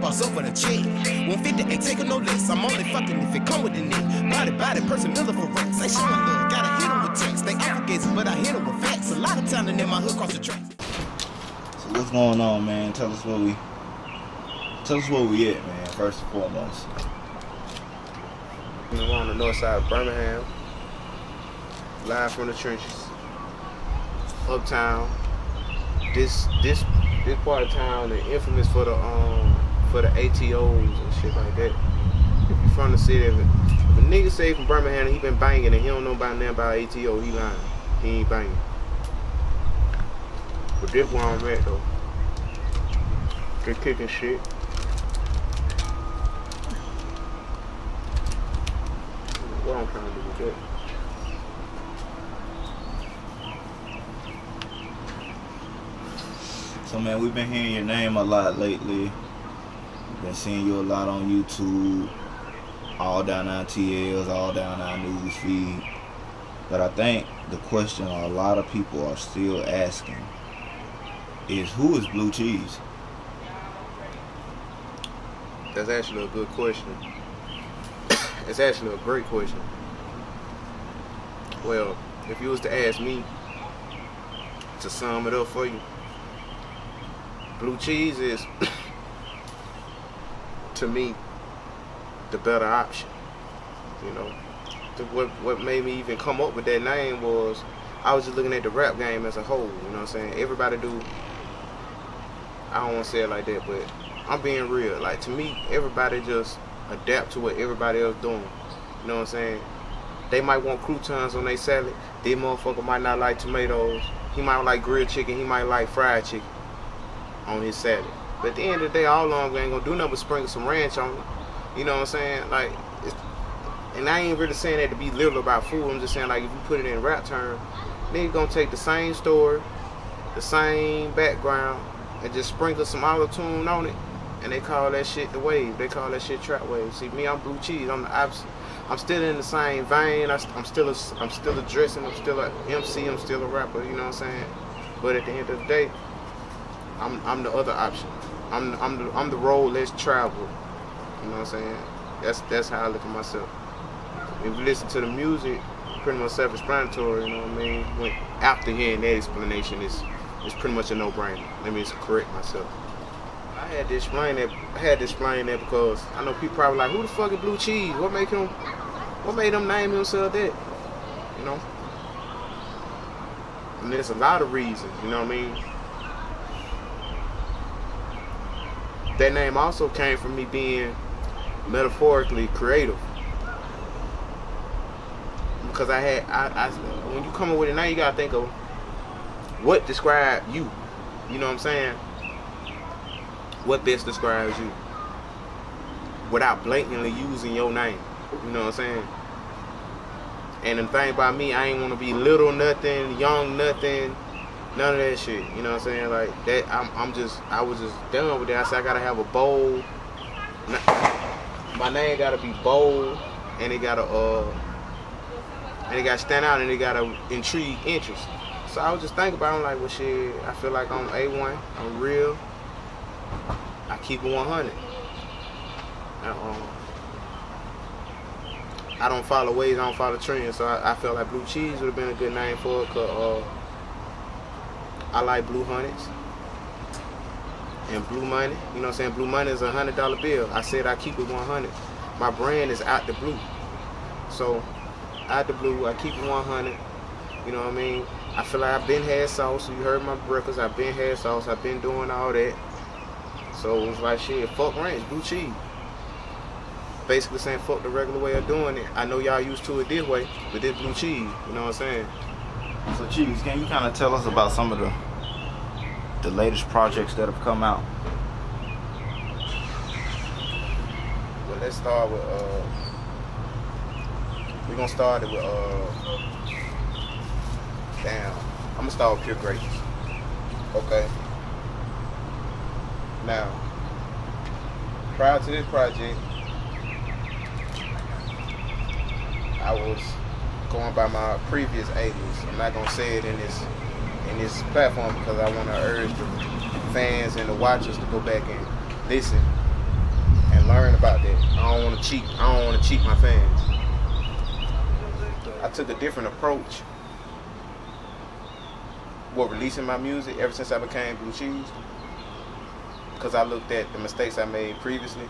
boss up for the check. 150 ain't taking no less. I'm only fucking if it come with the net. Body, person Miller for racks. Ain't showing love, gotta hit him with text. They obligated, but I hit him with facts. A lot of time in my hood cross the tracks. So what's going on, man? Tell us where we at, man, first and foremost. We're on the north side of Birmingham, live from the trenches, uptown. This part of town is infamous for the ATOs and shit like that. If you from the city, if a nigga say from Birmingham and he been banging and he don't know about nothing about ATO, he lying. He ain't banging. But this where I'm at though. They kicking shit. What I'm trying to do with that. So man, we've been hearing your name a lot lately. We've been seeing you a lot on YouTube, all down our TLs, all down our news feed. But I think the question a lot of people are still asking is, who is Blu Chz? That's actually a good question. It's actually a great question. Well, if you was to ask me to sum it up for you, Blu Chz is, to me, the better option. You know, what made me even come up with that name was I was just looking at the rap game as a whole. You know what I'm saying? Everybody do. I don't want to say it like that, but I'm being real. Like, to me, everybody just adapt to what everybody else doing. You know what I'm saying? They might want croutons on their salad. This motherfucker might not like tomatoes. He might like grilled chicken. He might like fried chicken on his salad. But at the end of the day, all along we ain't gonna do nothing but sprinkle some ranch on it. You know what I'm saying? Like, and I ain't really saying that to be literal about food. I'm just saying, like, if you put it in rap terms, nigga gonna take the same story, the same background, and just sprinkle some auto-tune on it, and they call that shit the wave. They call that shit trap wave. See, me, I'm Blu Chz. I'm the opposite. I'm still in the same vein. I'm still addressing. I'm still a MC. I'm still a rapper. You know what I'm saying? But at the end of the day, I'm the other option. I'm the road less traveled. You know what I'm saying? That's how I look at myself. If you listen to the music, pretty much self-explanatory. You know what I mean? When after hearing that explanation, it's pretty much a no-brainer. Let me just correct myself. I had to explain that because I know people probably like, who the fuck is Blu Chz? What made him name himself that? You know? And there's a lot of reasons, you know what I mean? That name also came from me being metaphorically creative. Because when you come up with it now, you gotta think of what describes you. You know what I'm saying? What best describes you without blatantly using your name. You know what I'm saying? And the thing about me, I ain't want to be little nothing, young nothing, none of that shit. You know what I'm saying? Like that, I was just done with that. I said I gotta have a bold. My name gotta be bold, and it gotta stand out, and it gotta intrigue interest. So I was just thinking about it, I'm like, well, shit, I feel like I'm A1, I'm real, I keep it 100. I don't follow ways, I don't follow trends, so I felt like Blu Chz would have been a good name for it, because I like blue hundreds and blue money. You know what I'm saying? Blue money is a $100 bill. I said I keep it 100. My brand is out the blue. So, out the blue, I keep it 100. You know what I mean? I feel like I've been had sauce. So you heard my records. I've been had sauce. I've been doing all that. So it was like, shit, fuck ranch, Blu Chz. Basically saying fuck the regular way of doing it. I know y'all used to it this way, but this Blu Chz. You know what I'm saying? So Chz, can you kind of tell us about some of the latest projects that have come out? Well, let's start with we're gonna start it with I'm gonna start with Pure Greatness. Okay. Now, prior to this project, I was going by my previous alias. I'm not gonna say it in this platform because I want to urge the fans and the watchers to go back and listen learn about that. I don't want to cheat. I don't want to cheat my fans. I took a different approach with releasing my music ever since I became Blu Chz, because I looked at the mistakes I made previously.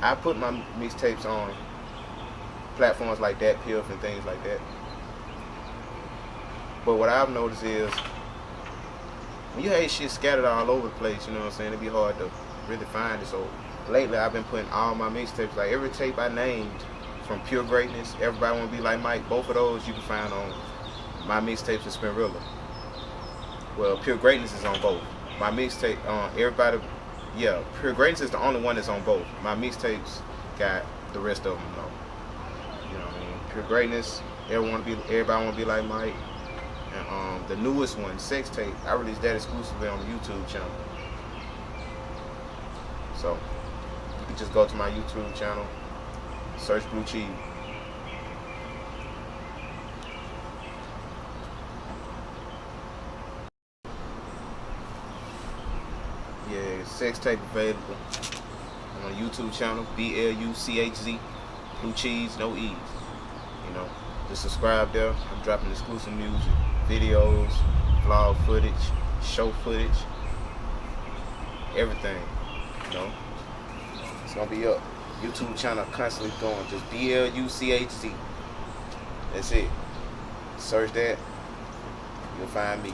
I put my mixtapes on platforms like 𝙱𝙸𝚁𝙼𝙸 and things like that. But what I've noticed is, when you have shit scattered all over the place, you know what I'm saying, it'd be hard to really find it. So lately I've been putting all my mixtapes, like every tape I named, from Pure Greatness, Everybody Wanna Be Like Mike, both of those you can find on my mixtapes and 𝙱𝙸𝙁𝚁𝙼𝙀. Well, Pure Greatness is on both. My mixtape, Pure Greatness is the only one that's on both. My mixtapes got the rest of them though. You know what I mean? Pure Greatness, Everybody Wanna Be Like Mike, and the newest one, Sex Tape, I released that exclusively on the YouTube channel. So you can just go to my YouTube channel, search Blu Chz. Yeah, Sex Tape available on the YouTube channel, 𝙱𝙸𝚁𝙼𝙸𝙼𝙀, Blu Chz, no E's. You know, just subscribe there. I'm dropping exclusive music, videos, vlog footage, show footage, everything. You know, it's gonna be up. YouTube channel constantly going, just 𝙱𝙸𝚁𝙼𝙸𝙼𝙀. That's it. Search that, you'll find me.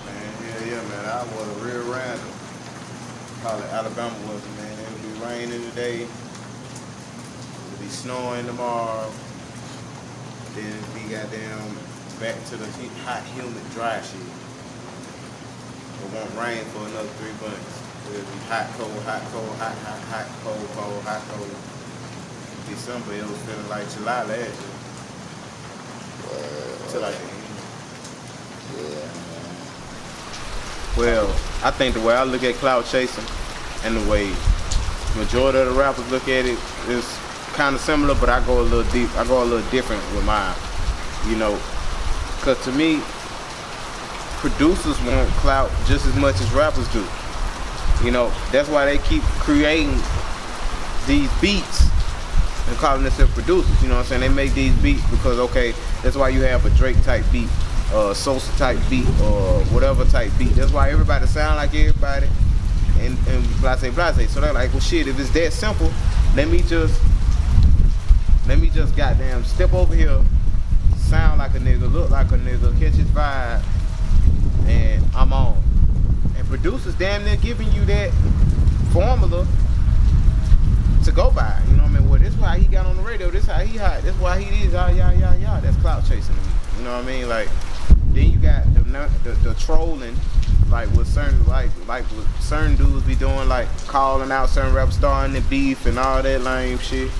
Man, yeah, man. I was a real random. Probably Alabama was it, man. It'll be raining today. It'll be snowing tomorrow. Then it'll be goddamn back to the hot, humid, dry shit. It won't rain for another 3 months. It'll be hot, cold, hot, cold, hot, hot, hot, cold, cold, hot, cold. December, it was feeling like July last year. Till like the end. Yeah, man. Well, I think the way I look at clout chasing and the way majority of the rappers look at it is kind of similar, but I go a little deep. I go a little different with mine. You know, because to me, producers want clout just as much as rappers do. You know, that's why they keep creating these beats and calling themselves producers. You know what I'm saying? They make these beats because, okay, that's why you have a Drake type beat, Sosa type beat, or whatever type beat. That's why everybody sound like everybody and blase blase. So they're like, well, shit, if it's that simple, let me just goddamn step over here, sound like a nigga, look like a nigga, catch his vibe, and I'm on. And producers damn near giving you that formula to go by. You know what I mean? Well, this is why he got on the radio. This how he hot. This why he is. Yeah. That's clout chasing to me. You know what I mean? Like, then you got the trolling, like with certain with certain dudes be doing, like calling out certain rappers, starting the beef and all that lame shit.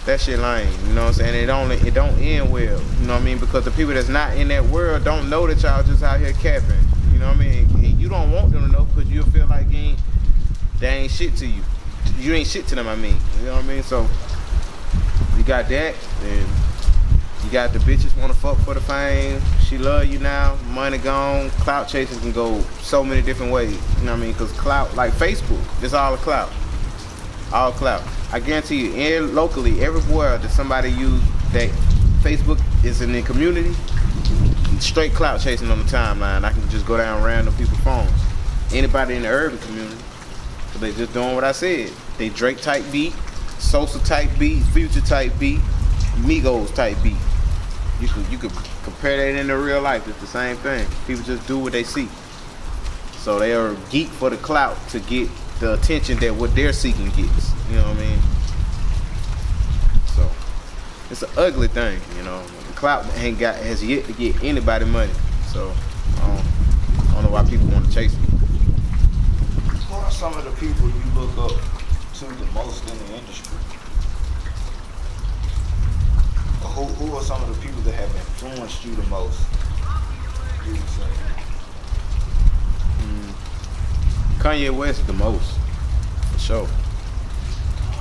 That shit lame. You know what I'm saying? It don't end well. You know what I mean? Because the people that's not in that world don't know that y'all just out here capping. You know what I mean? And you don't want them to know because you'll feel like they ain't shit to you. You ain't shit to them, I mean. You know what I mean? So, you got that, and you got the bitches want to fuck for the fame. She love you now, money gone. Clout chasing can go so many different ways. You know what I mean? Because clout, like Facebook, it's all a clout. All clout. I guarantee you, locally, everywhere that somebody use that Facebook is in the community, straight clout chasing on the timeline. I can just go down random people's phones. Anybody in the urban community, so they just doing what I said. They Drake type beat, Sosa type beat, Future type beat, Migos type beat. You could compare that into real life. It's the same thing. People just do what they see. So they are geek for the clout to get the attention that what they're seeking gets. You know what I mean? So it's an ugly thing, you know. The clout has yet to get anybody money. So I don't know why people want to chase it. Who are some of the people you look up to the most in the industry? Or who are some of the people that have influenced you the most? You would say. Kanye West the most, for sure.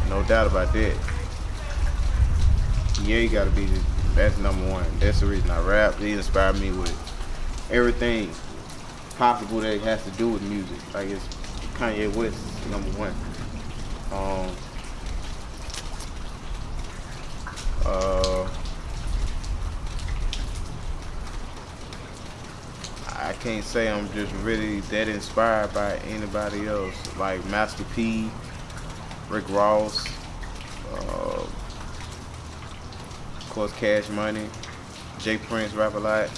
No doubt about that. Yeah, you gotta be, that's number one. That's the reason I rap. He inspired me with everything possible that has to do with music. Like, it's Kanye West. number one. I can't say I'm just really that inspired by anybody else. Like Master P, Rick Ross, of course Cash Money, J Prince rap a lot,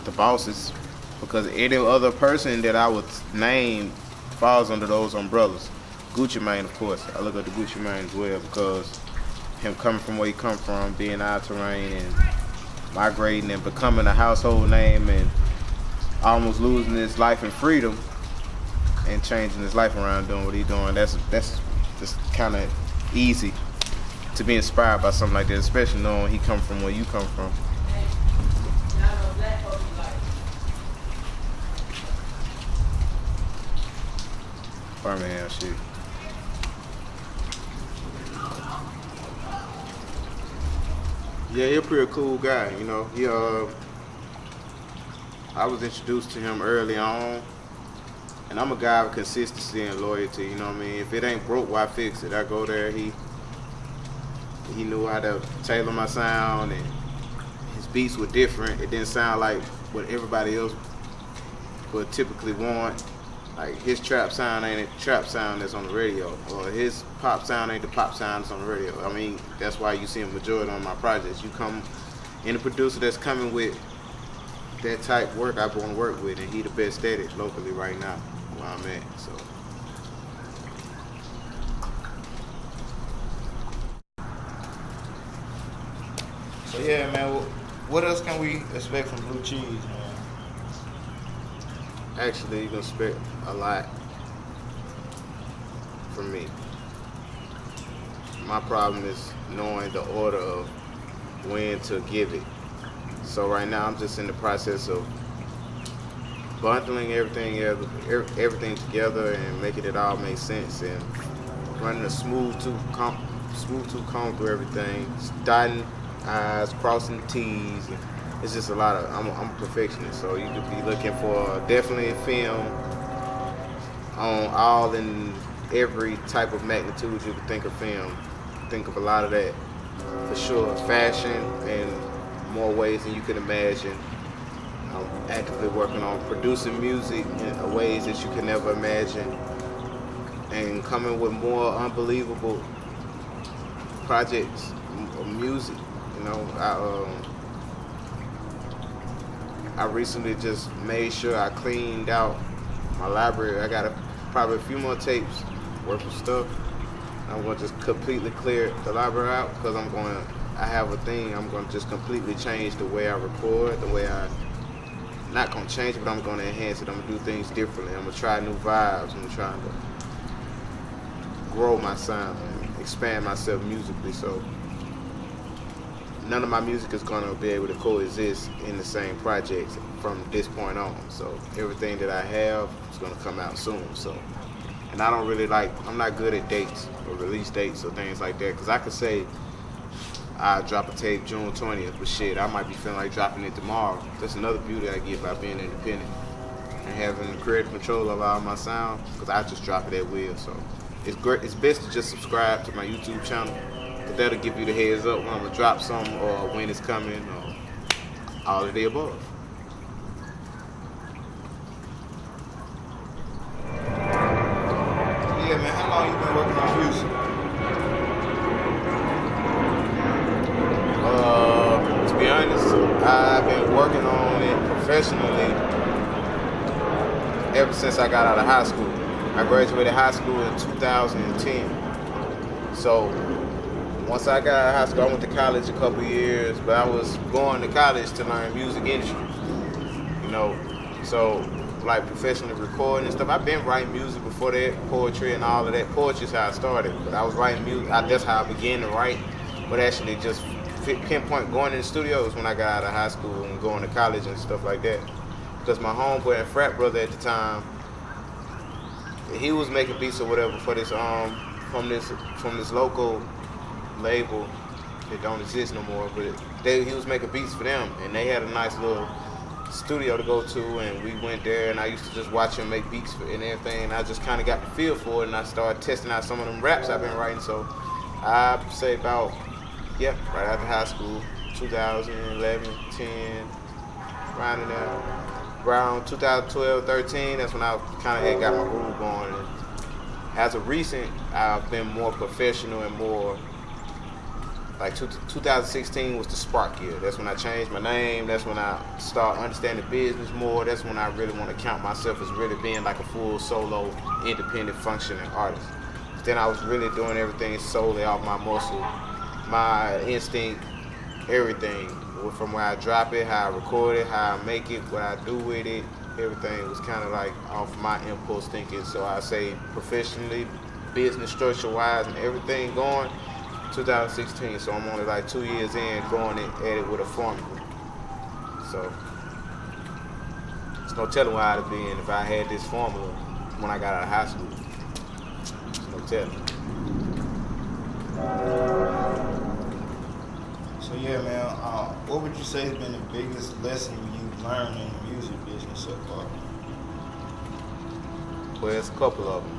the Bosses, because any other person that I would name falls under those umbrellas. Gucci Mane, of course. I look at the Gucci Mane as well because him coming from where he come from, being out of terrain and migrating and becoming a household name and almost losing his life and freedom and changing his life around doing what he's doing. That's just kind of easy to be inspired by something like that, especially knowing he come from where you come from. Birmingham shit. Yeah, he's a pretty cool guy, you know. I was introduced to him early on, and I'm a guy of consistency and loyalty, you know what I mean? If it ain't broke, why fix it? I go there, he knew how to tailor my sound, and his beats were different. It didn't sound like what everybody else would typically want. Like his trap sound ain't a trap sound that's on the radio, or his pop sound ain't the pop sound that's on the radio. I mean, that's why you see a majority on my projects. You come in a producer that's coming with that type work I want to work with, and he the best at it locally right now where I'm at. So yeah, man. What else can we expect from Blu Chz, man? Actually, you can expect a lot from me. My problem is knowing the order of when to give it. So right now I'm just in the process of bundling everything together and making it all make sense and running a smooth tooth comb through everything, dotting I's, crossing T's. It's just a lot of, I'm a perfectionist, so you could be looking for definitely a film on all and every type of magnitude you could think of film. Think of a lot of that for sure. Fashion in more ways than you could imagine. I'm actively working on producing music in ways that you can never imagine, and coming with more unbelievable projects of music. You know, I recently just made sure I cleaned out my library. I got probably a few more tapes worth of stuff. I'm going to just completely clear the library out because I have a thing. I'm going to just completely change the way I record, not going to change it, but I'm going to enhance it. I'm going to do things differently. I'm going to try new vibes. I'm trying to grow my sound and expand myself musically. So none of my music is going to be able to coexist in the same projects from this point on. So everything that I have is going to come out soon. So, and I don't really I'm not good at dates or release dates or things like that, because I could say I drop a tape June 20th, but shit, I might be feeling like dropping it tomorrow. That's another beauty I get by being independent and having the creative control of all my sound, because I just drop it at will. So it's great. It's best to just subscribe to my YouTube channel. That'll give you the heads up when I'm gonna drop something or when it's coming or all of the above. Yeah, man. How long you been working on music? To be honest, I've been working on it professionally ever since I got out of high school. I graduated high school in 2010. So once I got out of high school, I went to college a couple years, but I was going to college to learn music industry, you know, so like professionally recording and stuff. I've been writing music before that, poetry and all of that. Poetry's how I started, but I was writing music. That's how I began to write, but actually just pinpoint going in the studios when I got out of high school and going to college and stuff like that. Because my homeboy and frat brother at the time, he was making beats or whatever for this from this local label that don't exist no more, but he was making beats for them, and they had a nice little studio to go to, and we went there, and I used to just watch him make beats and everything, and I just kind of got the feel for it, and I started testing out some of them raps I've been writing. So I'd say about, right after high school, 2011, 10, around in there, around 2012, 13, that's when I kind of had got my groove going. And as of recent, I've been more professional and more, like 2016 was the spark year. That's when I changed my name. That's when I started understanding business more. That's when I really want to count myself as really being like a full solo, independent, functioning artist. Then I was really doing everything solely off my muscle, my instinct, everything. From where I drop it, how I record it, how I make it, what I do with it, everything was kind of like off my impulse thinking. So I say professionally, business structure-wise, and everything going, 2016, so I'm only like 2 years in going at it with a formula. So there's no telling where I'd have been if I had this formula when I got out of high school. There's no telling. So yeah, man, what would you say has been the biggest lesson you've learned in the music business so far? Well, it's a couple of them.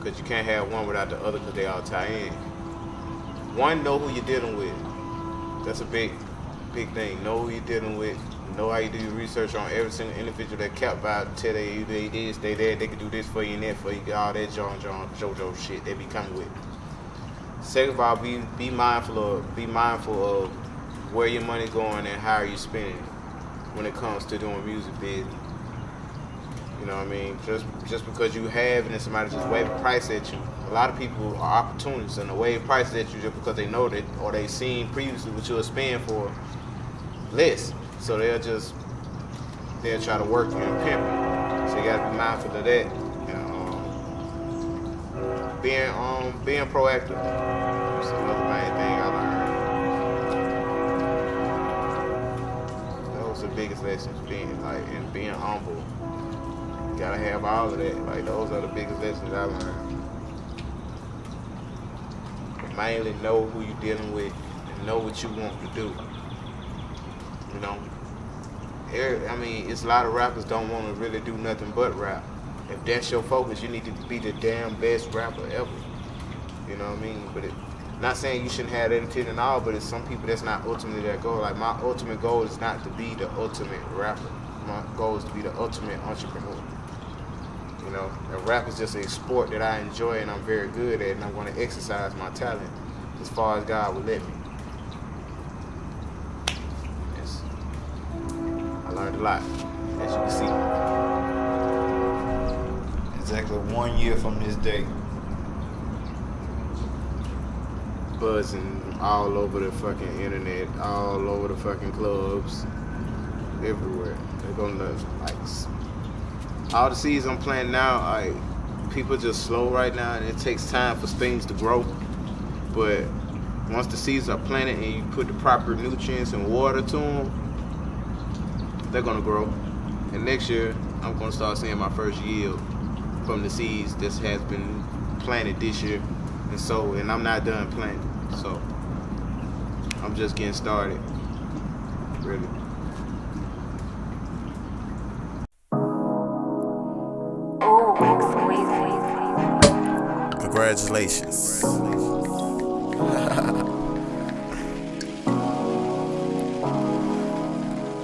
Because you can't have one without the other because they all tie in. One, know who you're dealing with. That's a big thing. Know who you're dealing with. Know how you do your research on every single individual that kept about, tell they this, they that, they can do this for you and that for you. All that JoJo shit they be coming with. Second of all, be mindful of where your money going and how you spending it when it comes to doing music business. You know what I mean? Just because you have it and somebody just wave a price at you. A lot of people are opportunists and they wave prices at you just because they know that or they seen previously what you were spending for less. So they'll try to work you and pimp you. So you gotta be mindful of that. And, being proactive. That's another main thing I learned. Those are the biggest lessons, being humble. You gotta have all of that. Like those are the biggest lessons I learned. But mainly know who you're dealing with and know what you want to do. You know? I mean, it's a lot of rappers don't want to really do nothing but rap. If that's your focus, you need to be the damn best rapper ever. You know what I mean? But not saying you shouldn't have that intent and all, but it's some people that's not ultimately their goal. Like my ultimate goal is not to be the ultimate rapper. My goal is to be the ultimate entrepreneur. You know, and rap is just a sport that I enjoy and I'm very good at, and I'm going to exercise my talent as far as God will let me. Yes. I learned a lot, as you can see. Exactly 1 year from this day. Buzzing all over the fucking internet, all over the fucking clubs, everywhere. They're gonna like all the seeds I'm planting now. Like people just slow right now, and it takes time for things to grow. But once the seeds are planted and you put the proper nutrients and water to them, they're gonna grow. And next year, I'm gonna start seeing my first yield from the seeds that has been planted this year, and I'm not done planting, so I'm just getting started, really. Congratulations.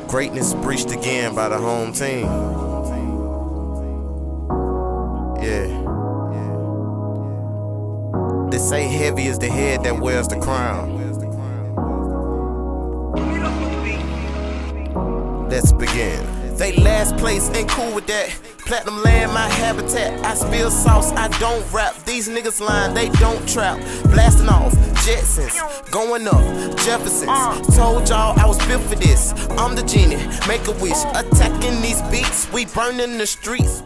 Greatness breached again by the home team. They say heavy is the head that wears the crown. Let's begin. They last place ain't cool with that. Platinum land, my habitat. I spill sauce, I don't rap. These niggas lying, they don't trap. Blasting off, Jetsons, going up, Jeffersons. Told y'all I was built for this. I'm the genie, make a wish. Attacking these beats, we burning the streets.